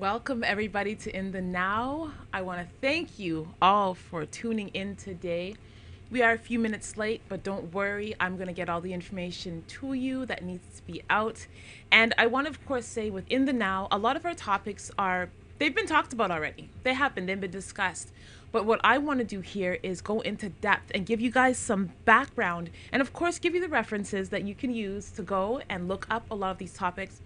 Welcome, everybody, to In the Now. I want to thank you all for tuning in today. We are a few minutes late, but don't worry. I'm going to get all the information to you that needs to be out. And I want to, of course, say within the Now, a lot of our topics they've been talked about already. They've been discussed. But what I want to do here is go into depth and give you guys some background and, of course, give you the references that you can use to go and look up a lot of these topics.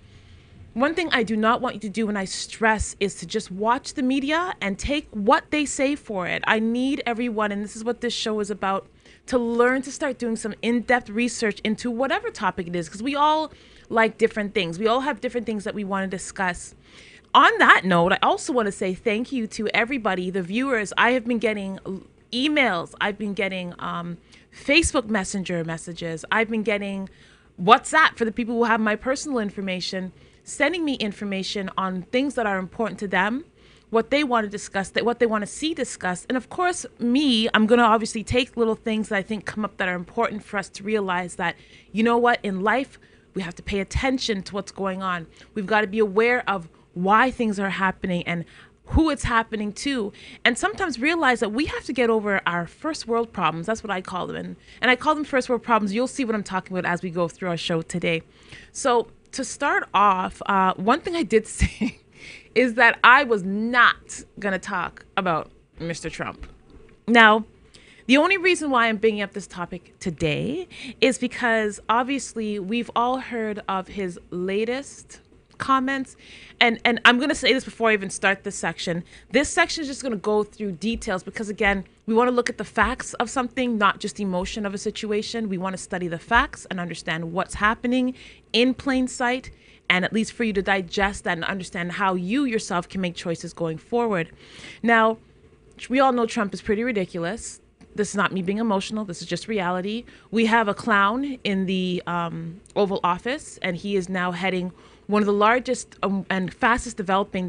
One thing I do not want you to do, and I stress, is to just watch the media and take what they say for it. I need everyone, and this is what this show is about, to learn to start doing some in-depth research into whatever topic it is, because we all like different things. We all have different things that we want to discuss. On that note, I also want to say thank you to everybody, the viewers. I have been getting emails. I've been getting Facebook Messenger messages. I've been getting WhatsApp for the people who have my personal information, sending me information on things that are important to them, what they want to discuss, what they want to see discussed. And of course, I'm going to obviously take little things that I think come up that are important for us to realize that, you know what, in life, we have to pay attention to what's going on. We've got to be aware of why things are happening and who it's happening to, and sometimes realize that we have to get over our first world problems. That's what I call them. And I call them first world problems. You'll see what I'm talking about as we go through our show today. So to start off, one thing I did say is that I was not going to talk about Mr. Trump. Now, the only reason why I'm bringing up this topic today is because obviously we've all heard of his latest comments, and I'm going to say this before I even start this section. This section is just going to go through details because, again, we want to look at the facts of something, not just emotion of a situation. We want to study the facts and understand what's happening in plain sight, and at least for you to digest that and understand how you yourself can make choices going forward. Now, we all know Trump is pretty ridiculous. This is not me being emotional. This is just reality. We have a clown in the Oval Office, and he is now heading one of the largest and fastest developing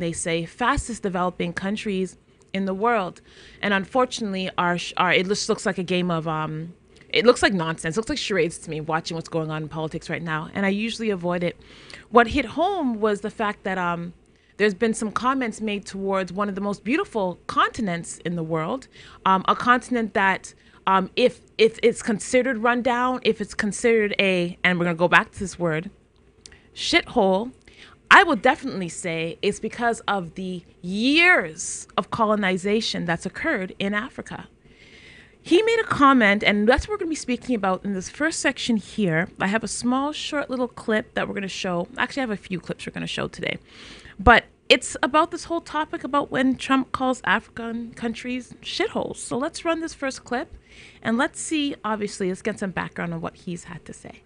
countries in the world. And unfortunately, it just looks like a game of, it looks like nonsense. It looks like charades to me watching what's going on in politics right now. And I usually avoid it. What hit home was the fact that there's been some comments made towards one of the most beautiful continents in the world, a continent that if it's considered rundown, if it's considered and we're going to go back to this word, shithole, I will definitely say it's because of the years of colonization that's occurred in Africa. He made a comment, and that's what we're going to be speaking about in this first section here. I have a small, short little clip that we're going to show. Actually, I have a few clips we're going to show today. But it's about this whole topic about when Trump calls African countries shitholes. So let's run this first clip, and let's see, obviously, let's get some background on what he's had to say.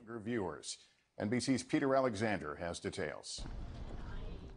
Viewers. NBC's Peter Alexander has details.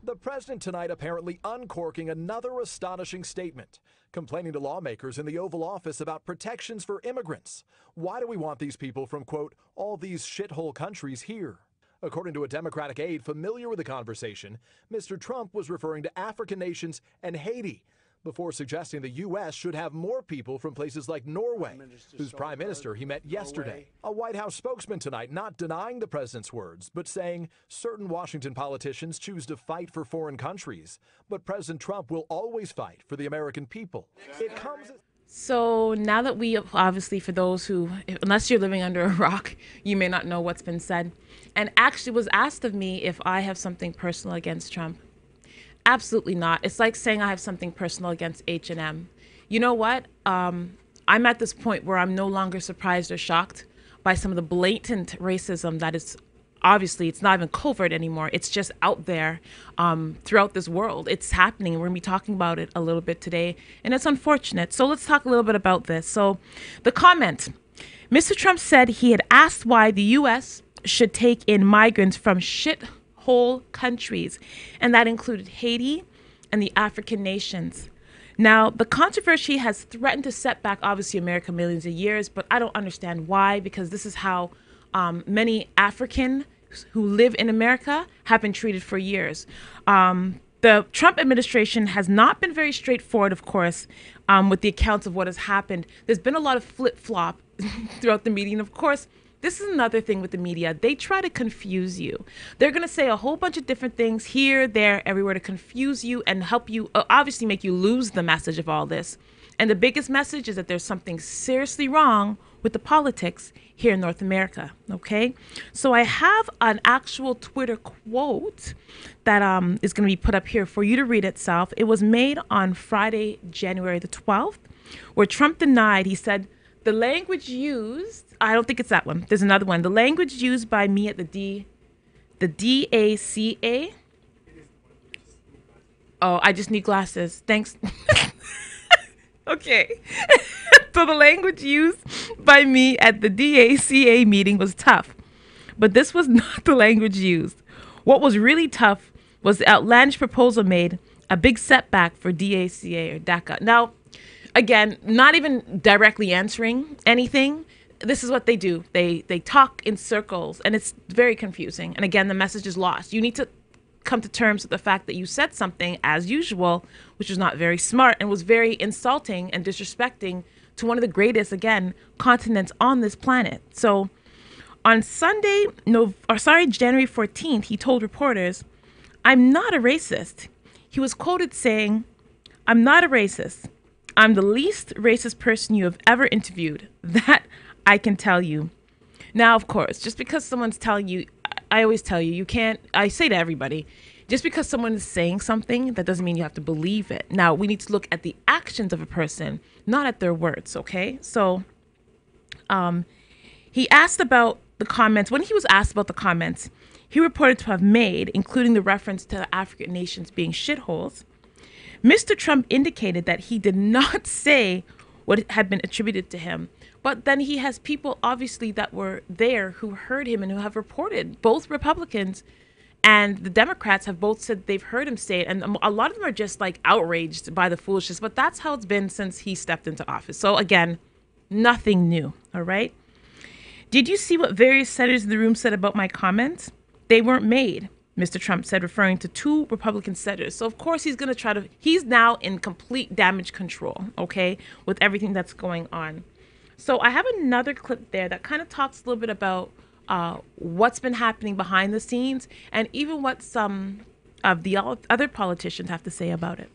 The president tonight apparently uncorking another astonishing statement, complaining to lawmakers in the Oval Office about protections for immigrants. Why do we want these people from, quote, all these shithole countries here? According to a Democratic aide familiar with the conversation, Mr. Trump was referring to African nations and Haiti, before suggesting the U.S. should have more people from places like Norway, whose prime minister he met yesterday. A White House spokesman tonight not denying the president's words, but saying certain Washington politicians choose to fight for foreign countries, but President Trump will always fight for the American people. It comes... So now that we obviously, for those who, unless you're living under a rock, you may not know what's been said, and actually was asked of me if I have something personal against Trump. Absolutely not. It's like saying I have something personal against H&M. You know what? I'm at this point where I'm no longer surprised or shocked by some of the blatant racism that is obviously, it's not even covert anymore. It's just out there throughout this world. It's happening. We're going to be talking about it a little bit today, and it's unfortunate. So let's talk a little bit about this. So the comment, Mr. Trump said he had asked why the U.S. should take in migrants from shithole countries, and that included Haiti and the African nations. Now, the controversy has threatened to set back, obviously, America millions of years, but I don't understand why, because this is how many African who live in America have been treated for years. The Trump administration has not been very straightforward, of course, with the accounts of what has happened. There's been a lot of flip-flop throughout the media, and of course, this is another thing with the media. They try to confuse you. They're going to say a whole bunch of different things here, there, everywhere to confuse you and help you, obviously make you lose the message of all this. And the biggest message is that there's something seriously wrong with the politics here in North America, okay? So I have an actual Twitter quote that is going to be put up here for you to read itself. It was made on Friday, January the 12th, where Trump denied, he said, the language used, I don't think it's that one. There's another one. The language used by me at the DACA. Oh, I just need glasses. Thanks. Okay. So the language used by me at the DACA meeting was tough. But this was not the language used. What was really tough was the outlandish proposal made, a big setback for DACA or DACA. Now, again, not even directly answering anything. This is what they do. They talk in circles, and it's very confusing. And again, the message is lost. You need to come to terms with the fact that you said something, as usual, which was not very smart and was very insulting and disrespecting to one of the greatest, again, continents on this planet. So on January 14th, he told reporters, "I'm not a racist." He was quoted saying, "I'm not a racist. I'm the least racist person you have ever interviewed. That I can tell you." Now, of course, just because someone's telling you, I always tell you, you can't, I say to everybody, just because someone is saying something, that doesn't mean you have to believe it. Now, we need to look at the actions of a person, not at their words, okay? So he asked about the comments. When he was asked about the comments he reported to have made, including the reference to the African nations being shitholes, Mr. Trump indicated that he did not say what had been attributed to him. But then he has people, obviously, that were there who heard him and who have reported. Both Republicans and the Democrats have both said they've heard him say it. And a lot of them are just like outraged by the foolishness. But that's how it's been since he stepped into office. So again, nothing new. All right. Did you see what various senators in the room said about my comments? They weren't made, Mr. Trump said, referring to two Republican senators. So, of course, he's going to he's now in complete damage control, okay, with everything that's going on. So I have another clip there that kind of talks a little bit about what's been happening behind the scenes and even what some of the other politicians have to say about it.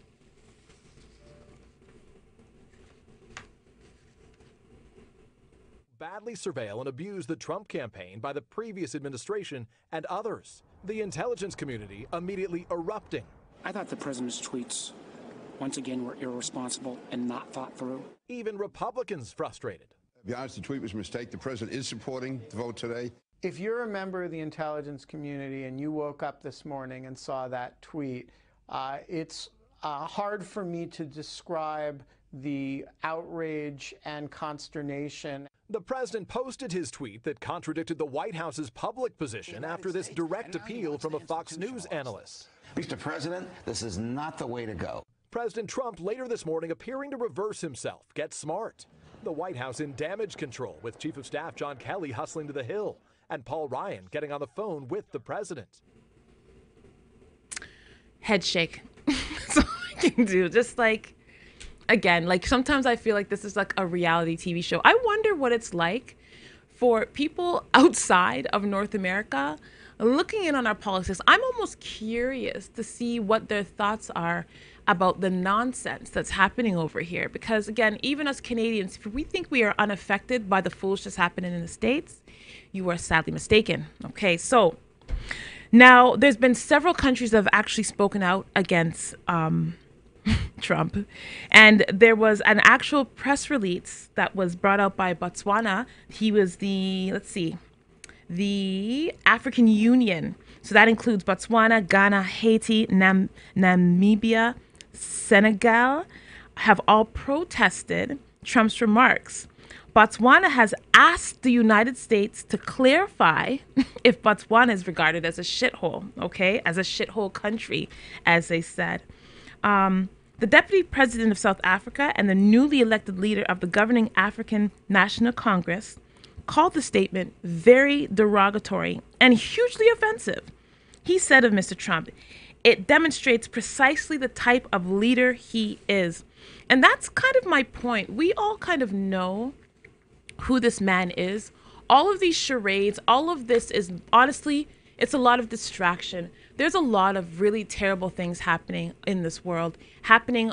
Badly surveil and abuse the Trump campaign by the previous administration and others. The intelligence community immediately erupting. I thought the president's tweets, once again, were irresponsible and not thought through. Even Republicans frustrated. To be honest, the tweet was a mistake. The president is supporting the vote today. If you're a member of the intelligence community and you woke up this morning and saw that tweet, it's hard for me to describe the outrage and consternation. The president posted his tweet that contradicted the White House's public position after this direct appeal from a Fox News analyst. Mr. President, this is not the way to go. President Trump later this morning appearing to reverse himself. Get smart. The White House in damage control with Chief of Staff John Kelly hustling to the Hill and Paul Ryan getting on the phone with the president. Head shake. That's all I can do. Just like, again, like sometimes I feel like this is like a reality TV show. I wonder what it's like for people outside of North America looking in on our politics. I'm almost curious to see what their thoughts are about the nonsense that's happening over here. Because again, even as Canadians, if we think we are unaffected by the foolishness happening in the States, you are sadly mistaken. Okay, so now there's been several countries that have actually spoken out against Trump. And there was an actual press release that was brought out by Botswana. He was the African Union. So that includes Botswana, Ghana, Haiti, Namibia, Senegal have all protested Trump's remarks. Botswana has asked the United States to clarify if Botswana is regarded as a shithole, okay, as a shithole country, as they said. The deputy president of South Africa and the newly elected leader of the governing African National Congress called the statement very derogatory and hugely offensive. He said of Mr. Trump, "It demonstrates precisely the type of leader he is." And that's kind of my point. We all kind of know who this man is all of these charades, all of this is honestly, it's a lot of distraction. There's a lot of really terrible things happening in this world, happening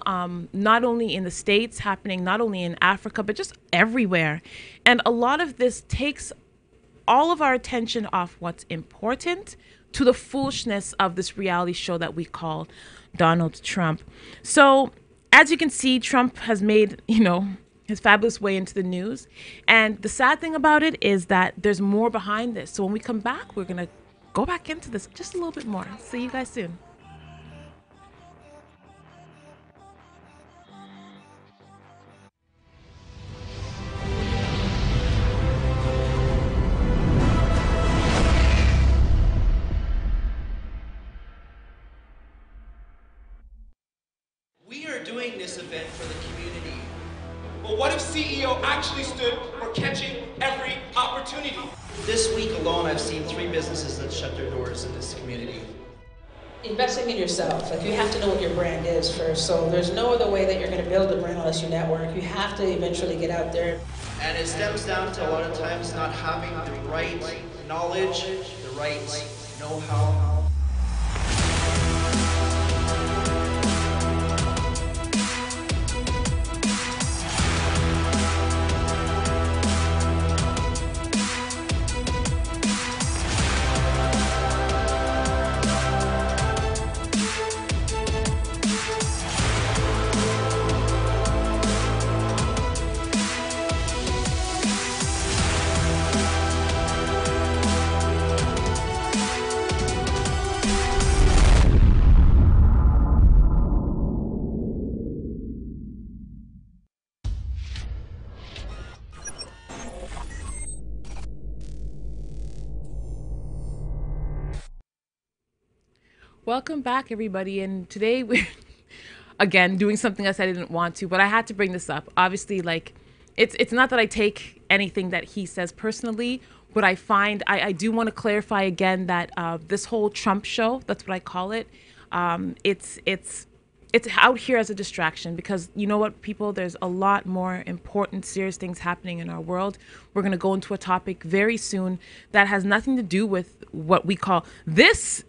not only in the States, happening not only in Africa, but just everywhere. And a lot of this takes all of our attention off what's important to the foolishness of this reality show that we call Donald Trump. So as you can see, Trump has made, his fabulous way into the news. And the sad thing about it is that there's more behind this. So when we come back, we're going to go back into this just a little bit more. See you guys soon. We are doing this event for the community. But what if CEO actually stood for catching every opportunity? This week alone, I've seen 3 businesses that shut their doors in this community. Investing in yourself, like you have to know what your brand is first. So there's no other way that you're going to build a brand unless you network. You have to eventually get out there. And it stems down to a lot of times not having the right knowledge, the right know-how. Welcome back, everybody. And today we're again doing something else I didn't want to, but I had to bring this up. Obviously, like it's not that I take anything that he says personally, but I find I do want to clarify again that this whole Trump show, that's what I call it, it's out here as a distraction because you know what, people, there's a lot more important, serious things happening in our world. We're going to go into a topic very soon that has nothing to do with what we call this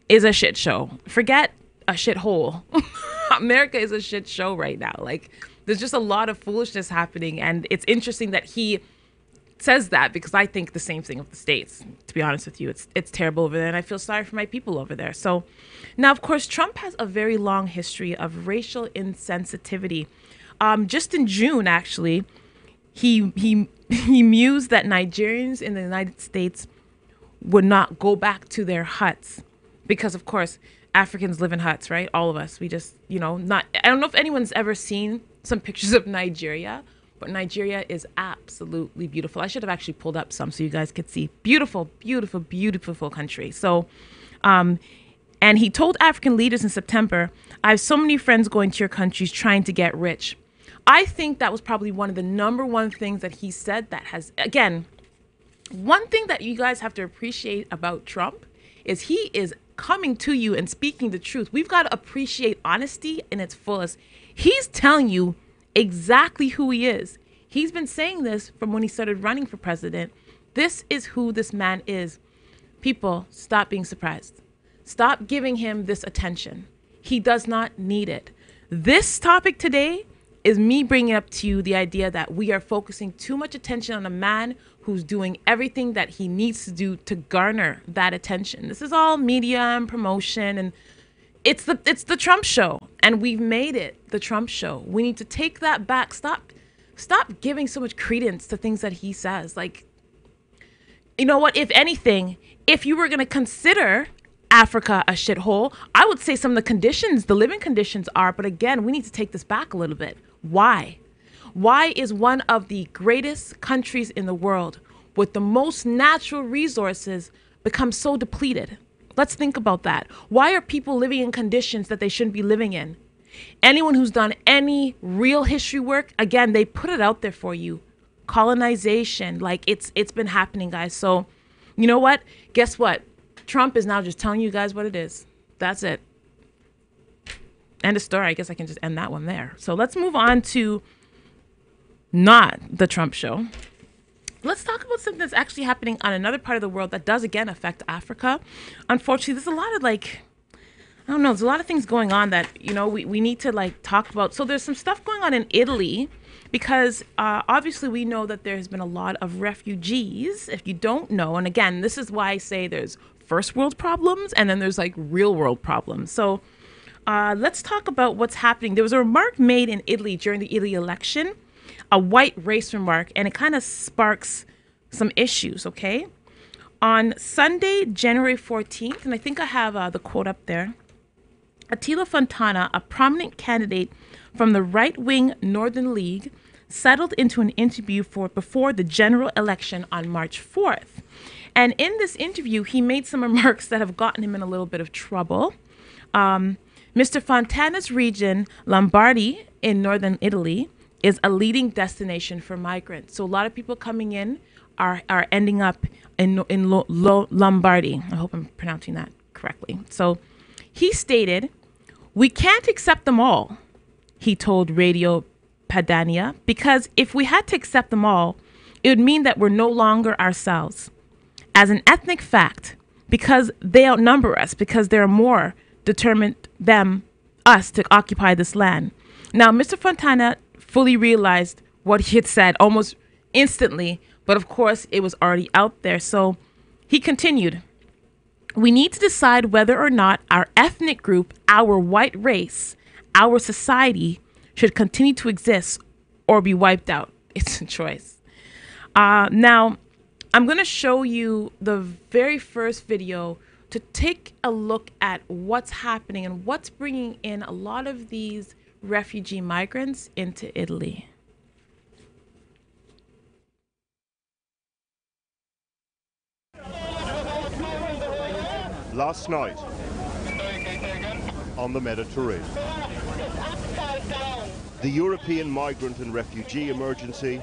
is a shit show. Forget a shithole. America is a shit show right now. Like, there's just a lot of foolishness happening, and it's interesting that he says that because I think the same thing of the States. To be honest with you, it's terrible over there, and I feel sorry for my people over there. So, now of course, Trump has a very long history of racial insensitivity. Just in June, actually, he mused that Nigerians in the United States would not go back to their huts. Because, of course, Africans live in huts, right? All of us. We just, I don't know if anyone's ever seen some pictures of Nigeria, but Nigeria is absolutely beautiful. I should have actually pulled up some so you guys could see. Beautiful, beautiful, beautiful country. So, and he told African leaders in September, I have so many friends going to your countries trying to get rich. I think that was probably one of the number one things that he said that has, again, one thing that you guys have to appreciate about Trump is he is coming to you and speaking the truth. We've got to appreciate honesty in its fullest. He's telling you exactly who he is. He's been saying this from when he started running for president. This is who this man is. People, stop being surprised. Stop giving him this attention. He does not need it. This topic today is me bringing up to you the idea that we are focusing too much attention on a man who's doing everything that he needs to do to garner that attention. This is all media and promotion, and it's the Trump show, and we've made it the Trump show. We need to take that back. Stop giving so much credence to things that he says. Like, you know what? If anything, if you were going to consider Africa a shithole, I would say some of the conditions, the living conditions are, but again, we need to take this back a little bit. Why? Why is one of the greatest countries in the world with the most natural resources become so depleted? Let's think about that. Why are people living in conditions that they shouldn't be living in? Anyone who's done any real history work, again, they put it out there for you. Colonization, like it's been happening, guys. So, you know what? Guess what? Trump is now just telling you guys what it is. That's it. End of story. I guess I can just end that one there. So let's move on to not the Trump show. Let's talk about about something that's actually happening on another part of the world that does again affect Africa. Unfortunately, there's a lot of I don't know, there's a lot of things going on that, we need to talk about. So there's some stuff going on in Italy because obviously we know that there has been a lot of refugees, if you don't know. And again, this is why I say there's first world problems and then there's real world problems. So let's talk about what's happening. There was a remark made in Italy during the Italy election, a white race remark, and it kind of sparks some issues, okay? On Sunday, January 14th, and I think I have the quote up there, Attila Fontana, a prominent candidate from the right-wing Northern League, settled into an interview before the general election on March 4th. And in this interview, he made some remarks that have gotten him in a little bit of trouble. Mr. Fontana's region, Lombardy in northern Italy, is a leading destination for migrants. So a lot of people coming in are ending up in Lombardy. I hope I'm pronouncing that correctly. So he stated, "We can't accept them all," he told Radio Padania, because if we had to accept them all, it would mean that we're no longer ourselves. As an ethnic fact, because they outnumber us, because there are more determined us to occupy this land. Now, Mr. Fontana fully realized what he had said almost instantly, but of course it was already out there. So he continued, "We need to decide whether or not our ethnic group, our white race, our society should continue to exist or be wiped out. It's a choice." Now, I'm going to show you the very first video to take a look at what's happening and what's bringing in a lot of these refugee migrants into Italy. Last night on the Mediterranean, the European migrant and refugee emergency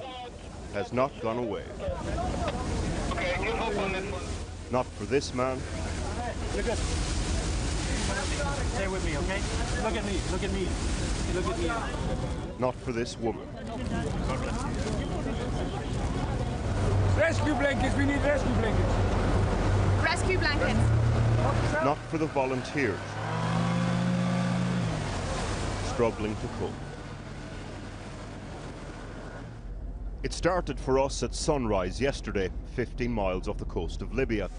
has not gone away. Not for this man. Stay with me, okay? Look at me, look at me, look at me. Not for this woman. Rescue blankets, we need rescue blankets. Rescue blankets. Not for the volunteers struggling to cope. It started for us at sunrise yesterday, 15 miles off the coast of Libya.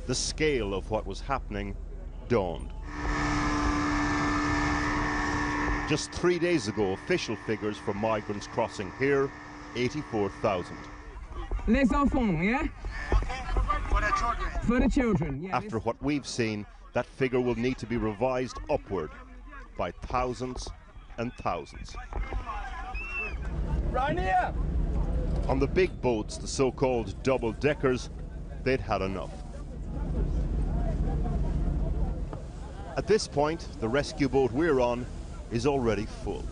The scale of what was happening dawned. Just 3 days ago, official figures for migrants crossing here, 84,000. Les enfants, yeah? For the children. For the children, yeah. After what we've seen, that figure will need to be revised upward by thousands and thousands. Right here! On the big boats, the so-called double-deckers, they'd had enough. At this point, the rescue boat we're on is already full.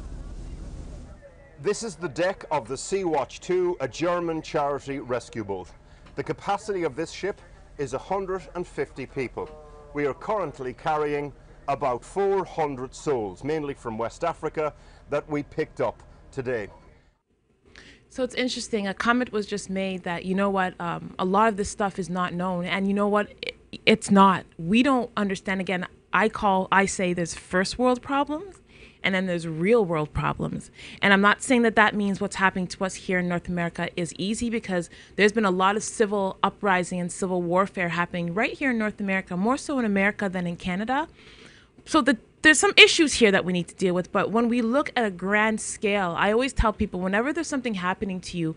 This is the deck of the Sea-Watch 2, a German charity rescue boat. The capacity of this ship is 150 people. We are currently carrying about 400 souls, mainly from West Africa, that we picked up today. So it's interesting. A comment was just made that, you know what, a lot of this stuff is not known. And you know what, it's not. We don't understand. Again, I say there's first world problems and then there's real world problems. And I'm not saying that that means what's happening to us here in North America is easy, because there's been a lot of civil uprising and civil warfare happening right here in North America, more so in America than in Canada. So there's some issues here that we need to deal with. But when we look at a grand scale, I always tell people, whenever there's something happening to you,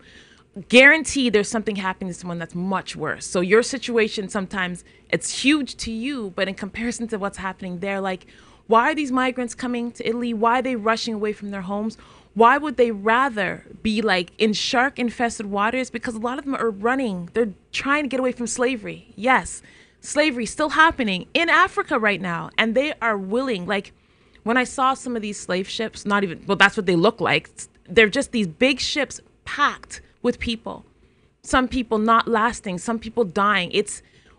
guarantee there's something happening to someone that's much worse. So your situation, sometimes it's huge to you, but in comparison to what's happening there, like, why are these migrants coming to Italy? Why are they rushing away from their homes? Why would they rather be like in shark infested waters? Because a lot of them are running. They're trying to get away from slavery. Yes, slavery still happening in Africa right now. And they are willing, like when I saw some of these slave ships, not even, well, that's what they look like. They're just these big ships packed with people. Some people not lasting, some people dying.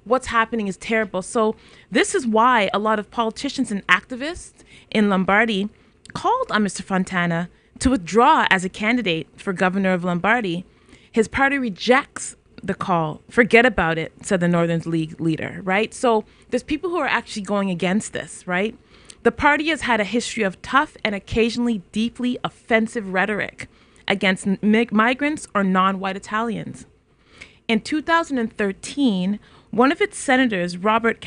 What's happening is terrible. So this is why a lot of politicians and activists in Lombardy called on Mr. Fontana to withdraw as a candidate for governor of Lombardy. His party rejects the call. Forget about it, said the Northern League leader, right? So there's people who are actually going against this, right? The party has had a history of tough and occasionally deeply offensive rhetoric against migrants or non-white Italians. In 2013, one of its senators, Robert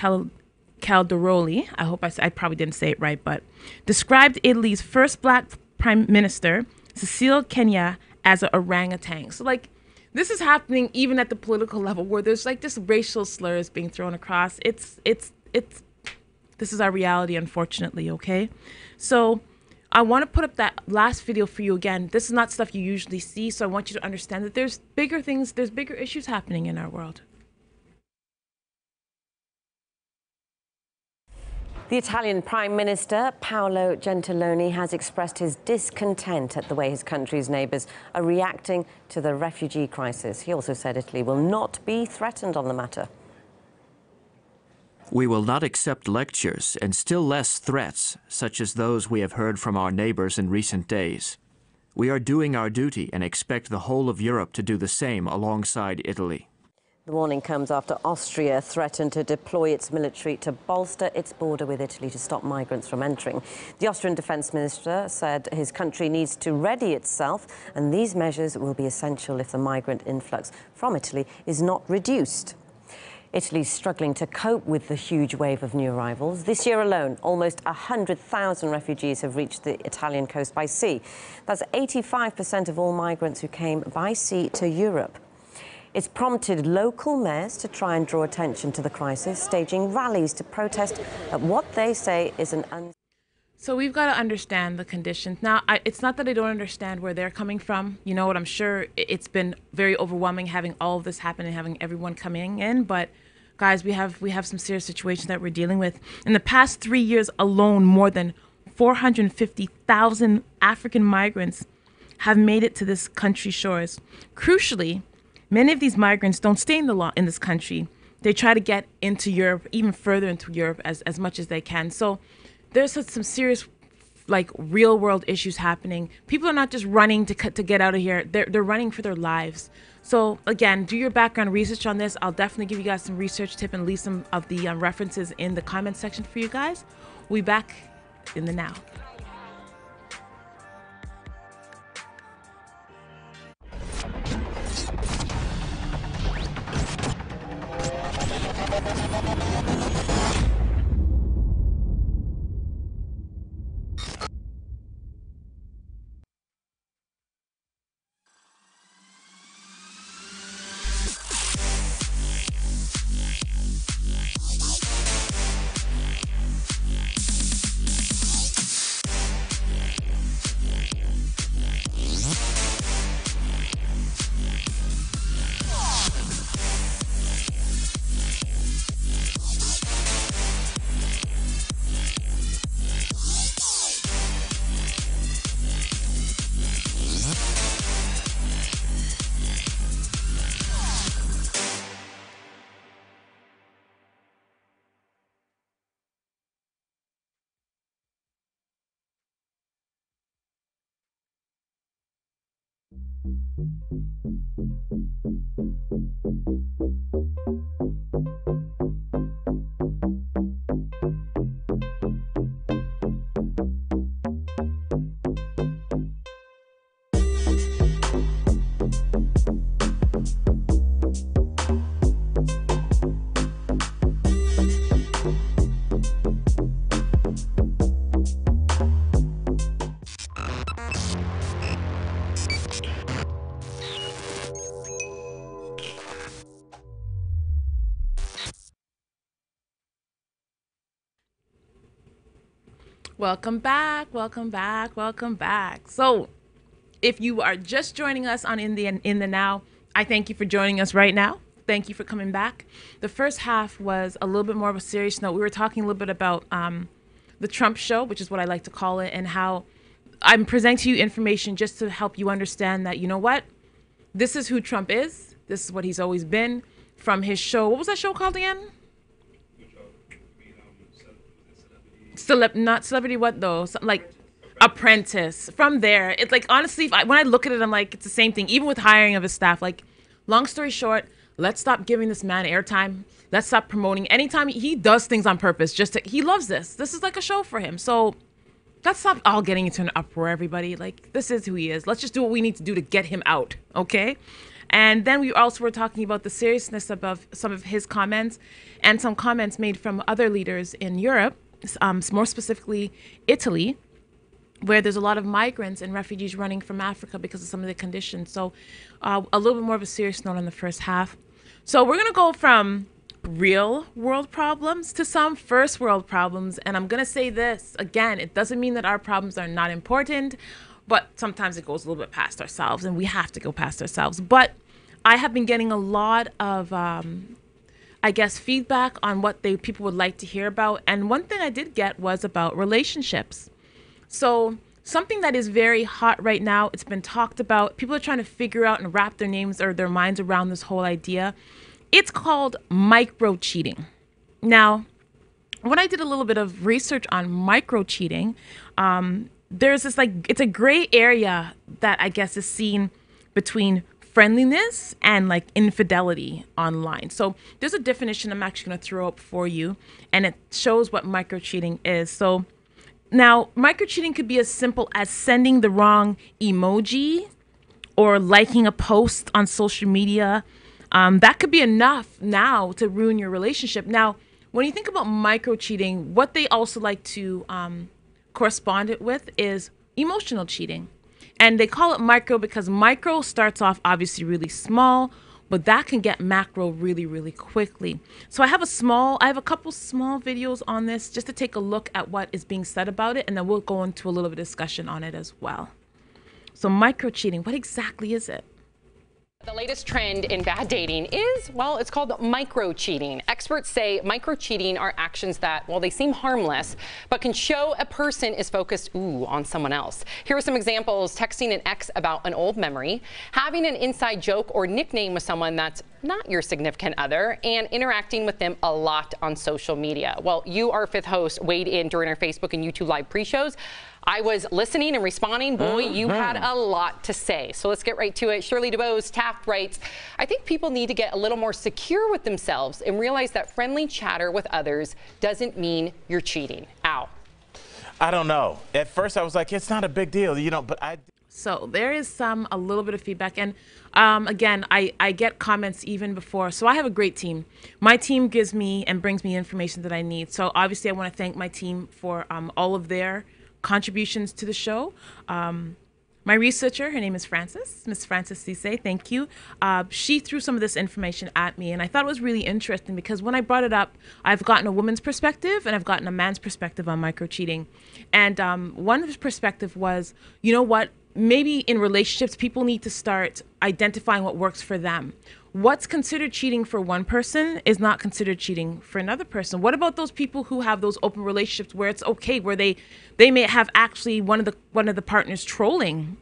Calderoli, I probably didn't say it right, but described Italy's first black prime minister, Cecile Kenya, as an orangutan. So like, this is happening even at the political level where there's like just racial slurs being thrown across. This is our reality, unfortunately, okay? So I want to put up that last video for you again. This is not stuff you usually see, so I want you to understand that there's bigger things, there's bigger issues happening in our world. The Italian Prime Minister, Paolo Gentiloni, has expressed his discontent at the way his country's neighbours are reacting to the refugee crisis. He also said Italy will not be threatened on the matter. We will not accept lectures and still less threats, such as those we have heard from our neighbors in recent days. We are doing our duty and expect the whole of Europe to do the same alongside Italy. The warning comes after Austria threatened to deploy its military to bolster its border with Italy to stop migrants from entering. The Austrian defence minister said his country needs to ready itself, and these measures will be essential if the migrant influx from Italy is not reduced. Italy's struggling to cope with the huge wave of new arrivals. This year alone, almost 100,000 refugees have reached the Italian coast by sea. That's 85% of all migrants who came by sea to Europe. It's prompted local mayors to try and draw attention to the crisis, staging rallies to protest at what they say is an So we've got to understand the conditions. Now, it's not that I don't understand where they're coming from. You know what? I'm sure it's been very overwhelming having all of this happen and having everyone coming in. But guys, we have some serious situations that we're dealing with. In the past 3 years alone, more than 450,000 African migrants have made it to this country's shores. Crucially, many of these migrants don't stay in this country. They try to get into Europe, even further into Europe as much as they can. So there's some serious, like, real world issues happening. People are not just running to get out of here. They're running for their lives. So again, do your background research on this. I'll definitely give you guys some research tip and leave some of the references in the comment section for you guys. We'll be back in the now. Welcome back, welcome back, welcome back. So if you are just joining us on In the Now, I thank you for joining us right now. Thank you for coming back. The first half was a little bit more of a serious note. We were talking a little bit about the Trump show, which is what I like to call it, and how I'm presenting to you information just to help you understand that, you know what? This is who Trump is. This is what he's always been from his show. What was that show called again? Not Celebrity what though? Something like Apprentice. From there, it's like, honestly, when I look at it, I'm like, it's the same thing. Even with hiring of his staff, like, long story short, Let's stop giving this man airtime. Let's stop promoting. Anytime he does things on purpose, he loves this. This is like a show for him. So let's stop all getting into an uproar, everybody. Like, this is who he is. Let's just do what we need to do to get him out, okay? And then we also were talking about the seriousness of some of his comments and some comments made from other leaders in Europe, more specifically Italy, where there's a lot of migrants and refugees running from Africa because of some of the conditions. So a little bit more of a serious note on the first half. So we're going to go from real world problems to some first world problems. And I'm going to say this, again, it doesn't mean that our problems are not important, but sometimes it goes a little bit past ourselves, and we have to go past ourselves. But I have been getting a lot of, I guess, feedback on what people would like to hear about. And one thing I did get was about relationships. So something that is very hot right now, it's been talked about. People are trying to figure out and wrap their names or their minds around this whole idea. It's called micro-cheating. Now, when I did a little bit of research on micro-cheating, there's this it's a gray area that I guess is seen between friendliness and like infidelity online. So there's a definition I'm actually going to throw up for you, and it shows what micro-cheating is. So now, micro-cheating could be as simple as sending the wrong emoji or liking a post on social media. That could be enough now to ruin your relationship. Now, when you think about micro-cheating, what they also like to correspond it with is emotional cheating. And they call it micro because micro starts off obviously really small, but that can get macro really, really quickly. So I have a couple small videos on this just to take a look at what is being said about it, and then we'll go into a little bit of discussion on it as well. So micro-cheating, what exactly is it? The latest trend in bad dating is, well, it's called micro-cheating. Experts say micro-cheating are actions that, well, they seem harmless, but can show a person is focused, on someone else. Here are some examples: texting an ex about an old memory, having an inside joke or nickname with someone that's not your significant other, and interacting with them a lot on social media. Well, you, our fifth host, weighed in during our Facebook and YouTube live pre-shows. I was listening and responding. Boy, you had a lot to say. So let's get right to it. Shirley DeBose Taft writes, I think people need to get a little more secure with themselves and realize that friendly chatter with others doesn't mean you're cheating. Ow. I don't know. At first I was like, it's not a big deal, but I... So there is a little bit of feedback. And again, I get comments even before. So I have a great team. My team gives me and brings me information that I need. So obviously I want to thank my team for all of their contributions to the show. My researcher, her name is Frances, Miss Frances Cisse, thank you. She threw some of this information at me, and I thought it was really interesting because when I brought it up, I've gotten a woman's perspective and I've gotten a man's perspective on micro-cheating. And one perspective was, you know what, maybe in relationships, people need to start identifying what works for them. What's considered cheating for one person is not considered cheating for another person. What about those people who have those open relationships where it's okay, where they may have actually one of the partners trolling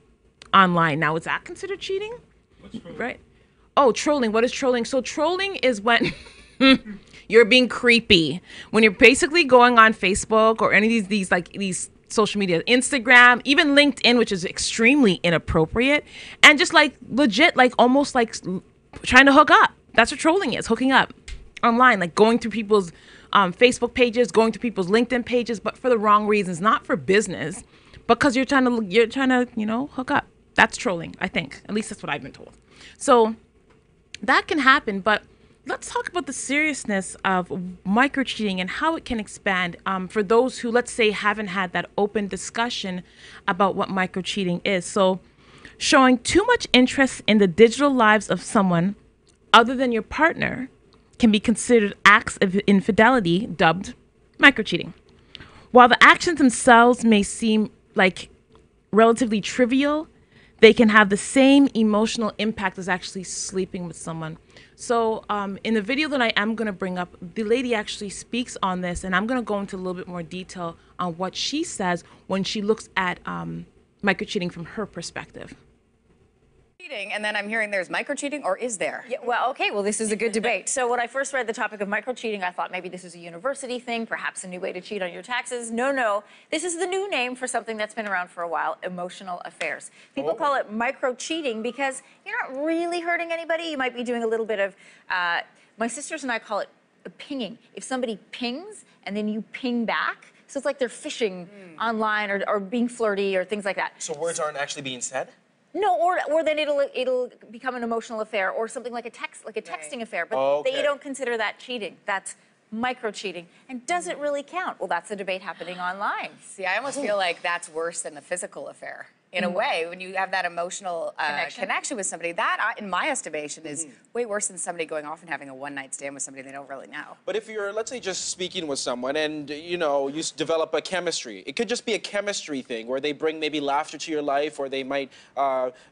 online? Now, is that considered cheating? What's trolling? Right? Oh, trolling. What is trolling? So trolling is when you're being creepy. When you're basically going on Facebook or any of these social media, Instagram, even LinkedIn, which is extremely inappropriate, and just like legit, like almost like trying to hook up. That's what trolling is, hooking up online, like going through people's Facebook pages, going through people's LinkedIn pages, but for the wrong reasons, not for business, because you're trying to hook up. That's trolling, I think. At least that's what I've been told. So that can happen, but let's talk about the seriousness of micro-cheating and how it can expand for those who, let's say, haven't had that open discussion about what micro-cheating is. So showing too much interest in the digital lives of someone other than your partner can be considered acts of infidelity, dubbed micro-cheating. While the actions themselves may seem like relatively trivial, they can have the same emotional impact as actually sleeping with someone. So in the video that I am going to bring up, the lady actually speaks on this, and I'm going to go into a little bit more detail on what she says when she looks at micro-cheating from her perspective. cheating, and then I'm hearing there's micro-cheating, or is there? Yeah, well, okay, well, this is a good debate. So when I first read the topic of micro-cheating, I thought maybe this is a university thing, perhaps a new way to cheat on your taxes. No. This is the new name for something that's been around for a while, emotional affairs. People call it micro-cheating because you're not really hurting anybody. You might be doing a little bit of, my sisters and I call it pinging. If somebody pings and then you ping back, so it's like they're fishing online or being flirty or things like that. So words aren't actually being said? No, or then it'll become an emotional affair or something like a texting affair. But they don't consider that cheating. That's micro-cheating. And does it really count? Well, that's a debate happening online. See, I almost feel like that's worse than the physical affair. In a way, when you have that emotional connection with somebody, that, in my estimation, is way worse than somebody going off and having a one-night stand with somebody they don't really know. But if you're, let's say, just speaking with someone and, you know, you develop a chemistry, it could just be a chemistry thing where they bring maybe laughter to your life, or they might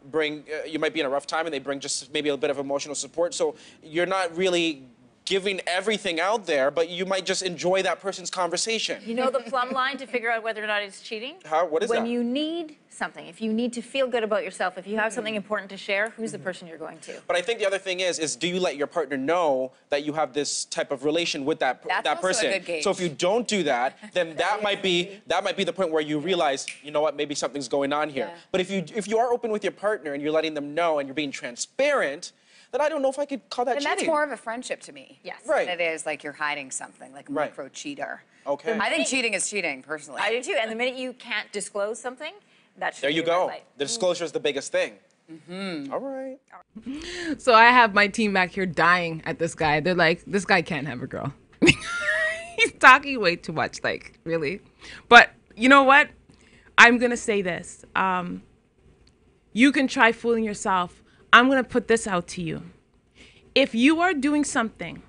bring, you might be in a rough time and they bring just maybe a bit of emotional support. So you're not really giving everything out there, but you might just enjoy that person's conversation. You know the plumb line to figure out whether or not it's cheating? What is that? When you need something, if you need to feel good about yourself, if you have something important to share, who's the person you're going to? But I think the other thing is do you let your partner know that you have this type of relation with that person? A good gauge. So if you don't do that, then that might be the point where you realize, you know what, maybe something's going on here. Yeah. But if you are open with your partner and you're letting them know and you're being transparent, then I don't know if I could call that cheating. And that's more of a friendship to me. Yes. Right. Than it is like you're hiding something, like micro-cheater. Okay. I think cheating is cheating, personally. I do too. And the minute you can't disclose something, that should there be you a red go. light. The disclosure is the biggest thing. All right. So I have my team back here dying at this guy. They're like, this guy can't have a girl. He's talking way too much, like, really. But you know what? I'm going to say this. You can try fooling yourself. I'm going to put this out to you. If you are doing something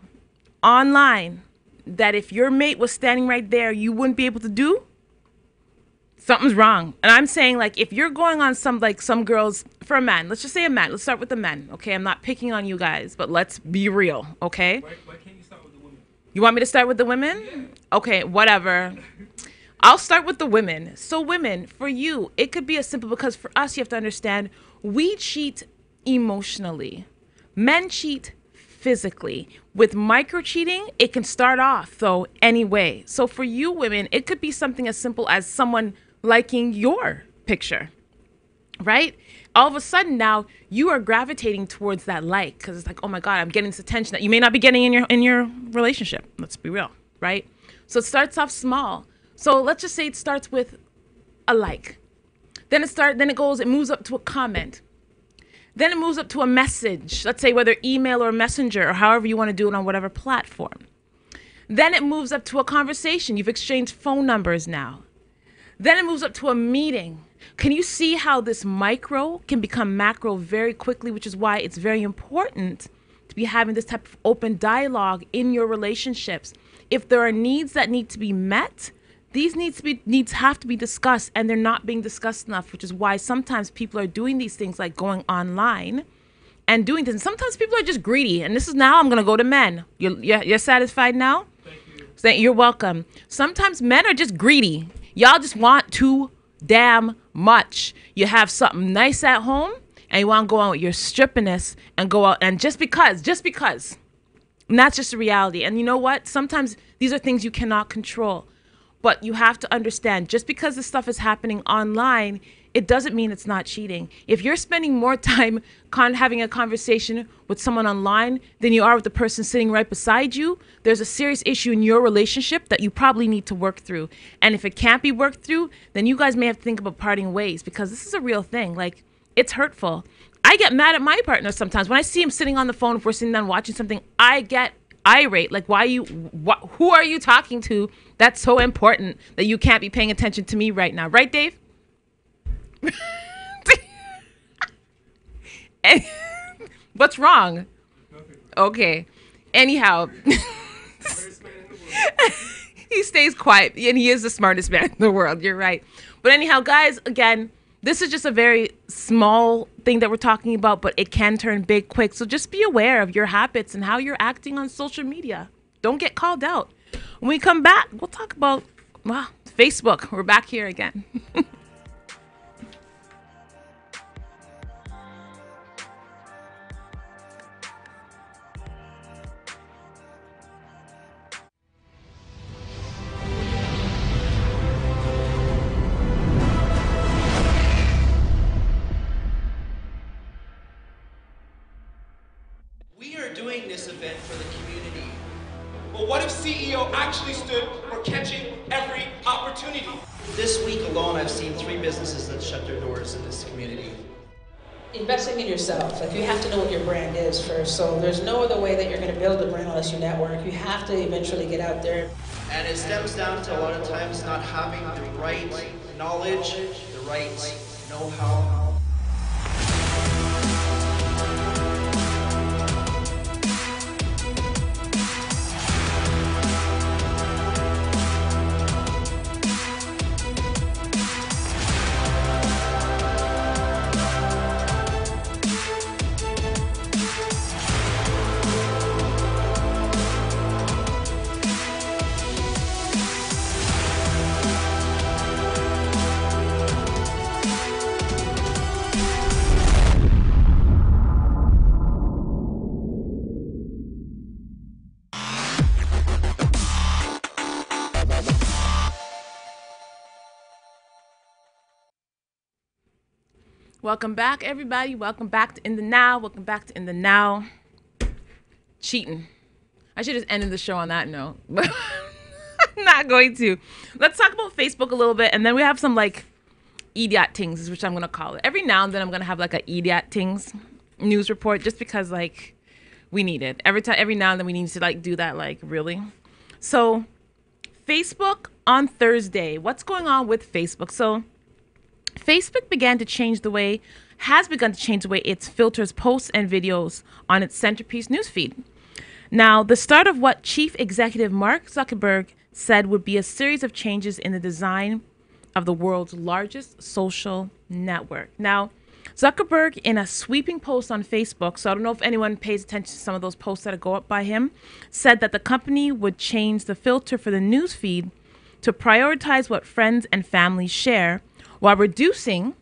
online that if your mate was standing right there, you wouldn't be able to do, something's wrong. And I'm saying, like, if you're going on some girls, for a man, let's just say a man. Let's start with the men, okay? I'm not picking on you guys, but let's be real, okay? Why can't you start with the women? You want me to start with the women? Yeah. Okay, whatever. I'll start with the women. So women, for you, it could be as simple, because for us, you have to understand, we cheat emotionally. Men cheat physically. With micro-cheating, it can start off, though, anyway. So for you women, it could be something as simple as someone liking your picture, right? All of a sudden now, you are gravitating towards that like, because it's like, oh my God, I'm getting this attention that you may not be getting in your relationship. Let's be real, right? So it starts off small. So let's just say it starts with a like. Then it moves up to a comment. Then it moves up to a message, let's say whether email or messenger or however you want to do it on whatever platform. Then it moves up to a conversation. You've exchanged phone numbers now. Then it moves up to a meeting. Can you see how this micro can become macro very quickly, which is why it's very important to be having this type of open dialogue in your relationships. If there are needs that need to be met, these needs have to be discussed, and they're not being discussed enough, which is why sometimes people are doing these things like going online and doing this. And sometimes people are just greedy. And this is now, I'm going to go to men. You're satisfied now? Thank you. You're welcome. Sometimes men are just greedy. Y'all just want too damn much. You have something nice at home and you want to go out with your strippiness and go out and just because. And that's just the reality. And you know what? Sometimes these are things you cannot control. But you have to understand, just because this stuff is happening online, it doesn't mean it's not cheating. If you're spending more time having a conversation with someone online than you are with the person sitting right beside you, there's a serious issue in your relationship that you probably need to work through. And if it can't be worked through, then you guys may have to think about parting ways, because this is a real thing. Like, it's hurtful. I get mad at my partner sometimes. When I see him sitting on the phone, if we're sitting down watching something, I get irate. Like, who are you talking to that's so important that you can't be paying attention to me right now? Right, Dave? What's wrong? Okay. Anyhow, he stays quiet, and he is the smartest man in the world. You're right. But anyhow, guys, again, this is just a very small thing that we're talking about, but it can turn big quick. So just be aware of your habits and how you're acting on social media. Don't get called out. When we come back, we'll talk about, Facebook. We're back here again. doing this event for the community. But what if CEO actually stood for catching every opportunity? This week alone, I've seen 3 businesses that shut their doors in this community. Investing in yourself, like you have to know what your brand is first. So there's no other way that you're going to build a brand unless you network. You have to eventually get out there. And it stems down to a lot of times not having the right knowledge, the right know-how. Welcome back, everybody. Welcome back to In the Now. Welcome back to In the Now. Cheating. I should just ended the show on that note, but I'm not going to. Let's talk about Facebook a little bit, and then we have some like idiot things, which I'm gonna call it. Every now and then, I'm gonna have like a idiot things news report, just because like we need it. Every now and then, we need to like do that. Like really. So, Facebook on Thursday. What's going on with Facebook? So, Facebook has begun to change the way it filters posts and videos on its centerpiece newsfeed. Now, the start of what Chief Executive Mark Zuckerberg said would be a series of changes in the design of the world's largest social network. Now, Zuckerberg, in a sweeping post on Facebook, so I don't know if anyone pays attention to some of those posts that go up by him, said that the company would change the filter for the newsfeed to prioritize what friends and family share, while reducing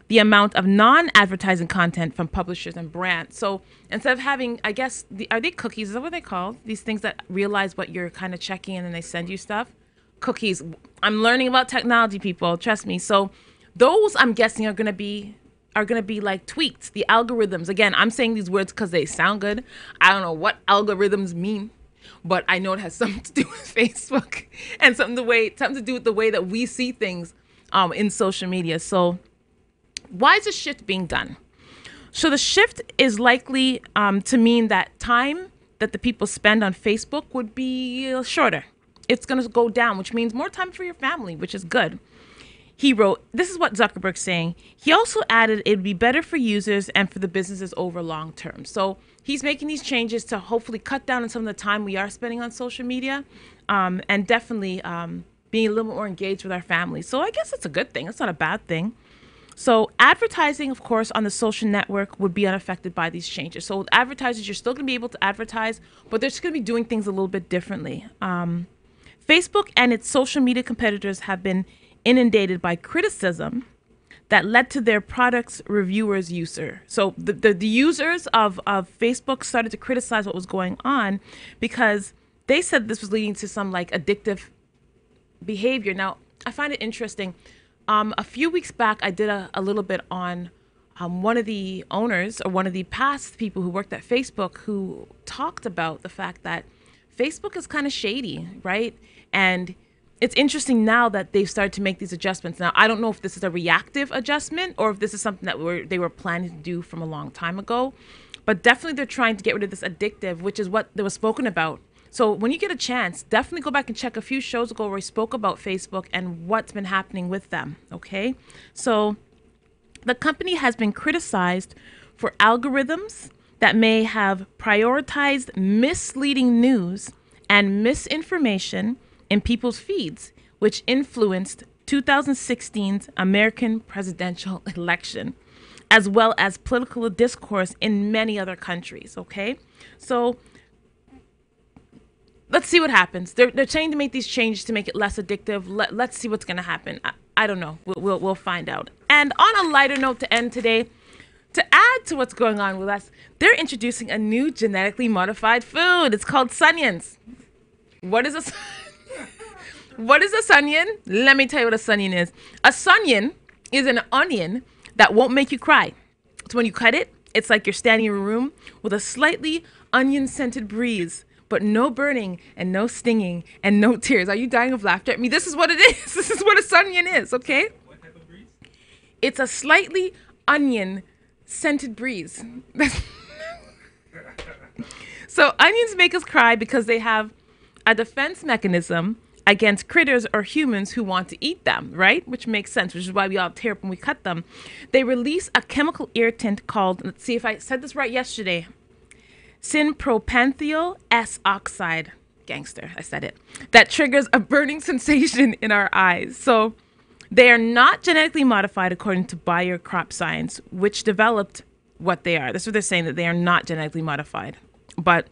the amount of non-advertising content from publishers and brands. So instead of having, I guess, are they cookies? Is that what they call? These things that realize what you're kind of checking and then they send you stuff? Cookies. I'm learning about technology, people. Trust me. So those, I'm guessing, are gonna be like tweets, the algorithms. Again, I'm saying these words because they sound good. I don't know what algorithms mean, but I know it has something to do with Facebook and something to do with the way that we see things in social media. So why is the shift being done? So the shift is likely to mean that time that the people spend on Facebook would be shorter. It's going to go down, which means more time for your family, which is good. He wrote, this is what Zuckerberg's saying. He also added it would be better for users and for the businesses over long term. So he's making these changes to hopefully cut down on some of the time we are spending on social media, and definitely being a little more engaged with our families. So I guess it's a good thing. It's not a bad thing. So advertising, of course, on the social network would be unaffected by these changes. So with advertisers, you're still going to be able to advertise, but they're just going to be doing things a little bit differently. Facebook and its social media competitors have been inundated by criticism that led to their products' reviewers' user. So the users of Facebook started to criticize what was going on because they said this was leading to some like addictive behavior. Now, I find it interesting. A few weeks back, I did a little bit on one of the owners or one of the past people who worked at Facebook who talked about the fact that Facebook is kind of shady, right? And it's interesting now that they've started to make these adjustments. Now, I don't know if this is a reactive adjustment or if this is something that they were planning to do from a long time ago, but definitely they're trying to get rid of this addictive, which is what they was spoken about. So when you get a chance, definitely go back and check a few shows ago where we spoke about Facebook and what's been happening with them, okay? So the company has been criticized for algorithms that may have prioritized misleading news and misinformation in people's feeds, which influenced 2016's American presidential election, as well as political discourse in many other countries, okay? So let's see what happens. They're trying to make these changes to make it less addictive. Let's see what's going to happen. I don't know. We'll find out. And on a lighter note to end today, to add to what's going on with us, they're introducing a new genetically modified food. It's called Sunions. What is a Sunion? Let me tell you what a Sunion is. A Sunion is an onion that won't make you cry. So when you cut it, It's like you're standing in a room with a slightly onion-scented breeze, but no burning and no stinging and no tears. Are you dying of laughter at me? This is what it is. This is what a Sunyon is, okay? What type of breeze? It's a slightly onion-scented breeze. So onions make us cry because they have a defense mechanism against critters or humans who want to eat them, right? Which makes sense, which is why we all tear up when we cut them. They release a chemical irritant called, let's see if I said this right yesterday, synpropanthenyl S oxide. Gangster, I said it. That triggers a burning sensation in our eyes. So they are not genetically modified according to Bayer crop science, which developed what they are. That's what they're saying, that they are not genetically modified. But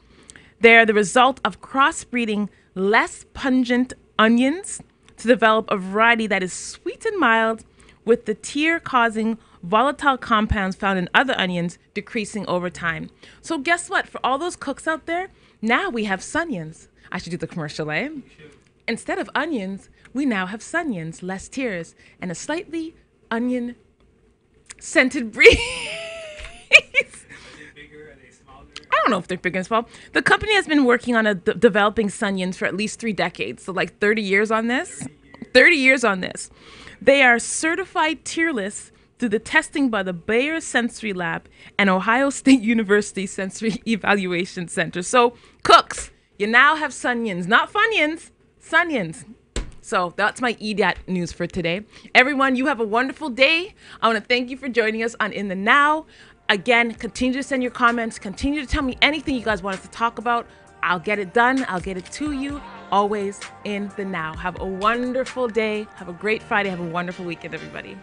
they are the result of crossbreeding less pungent onions to develop a variety that is sweet and mild, with the tear-causing volatile compounds found in other onions decreasing over time. So guess what? For all those cooks out there, now we have Sunyons. I should do the commercial, eh? Instead of onions, we now have Sunyons, less tears, and a slightly onion-scented breeze. I don't know if they're big and small. The company has been working on developing Sunyons for at least 3 decades. So like 30 years on this. 30 years on this. They are certified tierless through the testing by the Bayer Sensory Lab and Ohio State University Sensory Evaluation Center. So cooks, you now have Sunyons, not Funyuns, Sunyons. So that's my EDAT news for today. Everyone, you have a wonderful day. I want to thank you for joining us on In the Now. Again, continue to send your comments. Continue to tell me anything you guys want us to talk about. I'll get it done. I'll get it to you. Always in the now. Have a wonderful day. Have a great Friday. Have a wonderful weekend, everybody.